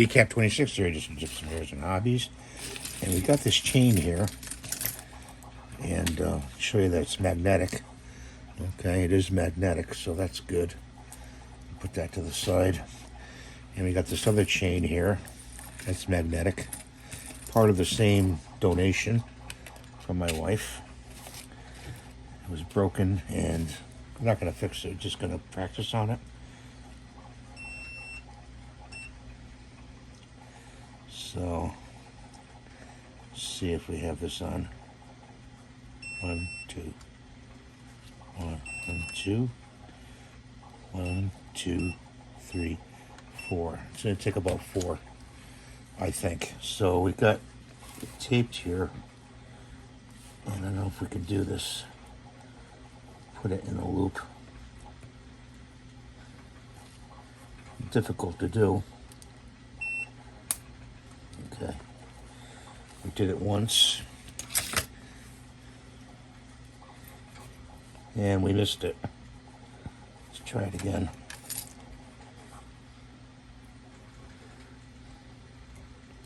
Recap 26 here, just some Hares and Hobbies. And we got this chain here. And show you that it's magnetic. Okay, it is magnetic, so that's good. Put that to the side. And we got this other chain here. That's magnetic. Part of the same donation from my wife. It was broken, and I'm not going to fix it. Just going to practice on it. So, let's see if we have this on. 1, 2. 1, 2. 1, 2, 3, 4. It's going to take about 4, I think. So we got it taped here. And I don't know if we can do this. Put it in a loop. Difficult to do. Okay. We did it once. And we missed it. Let's try it again.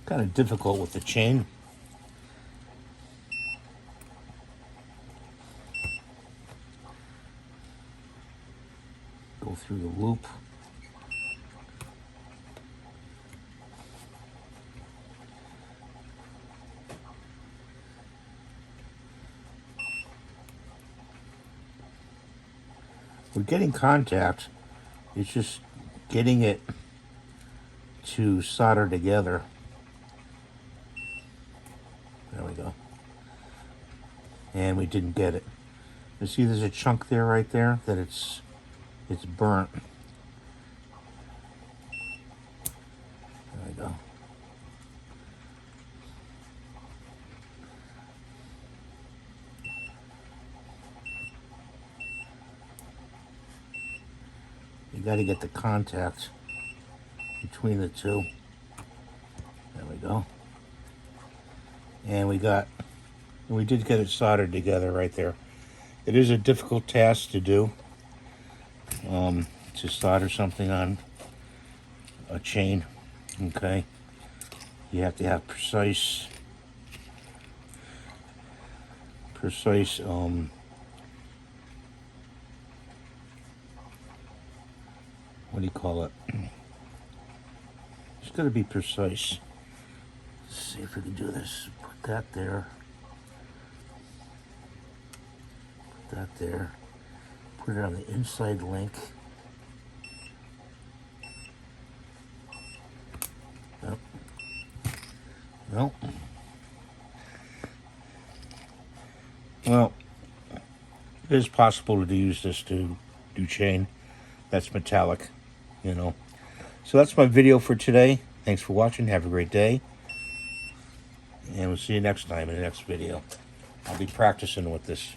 Kind of difficult with the chain. Go through the loop. We're getting contact. It's just getting it to solder together. There we go. And we didn't get it. You see there's a chunk there right there that it's burnt. There we go. You got to get the contact between the two. There we go. And we did get it soldered together right there. It is a difficult task to do, to solder something on a chain. Okay, you have to have precise. What do you call it? It's got to be precise. Let's see if we can do this. Put that there. Put that there. Put it on the inside link. Nope. Nope. Well, it is possible to use this to do chain. That's metallic, you know. So that's my video for today. Thanks for watching. Have a great day. And we'll see you next time in the next video. I'll be practicing with this,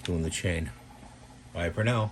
doing the chain. Bye for now.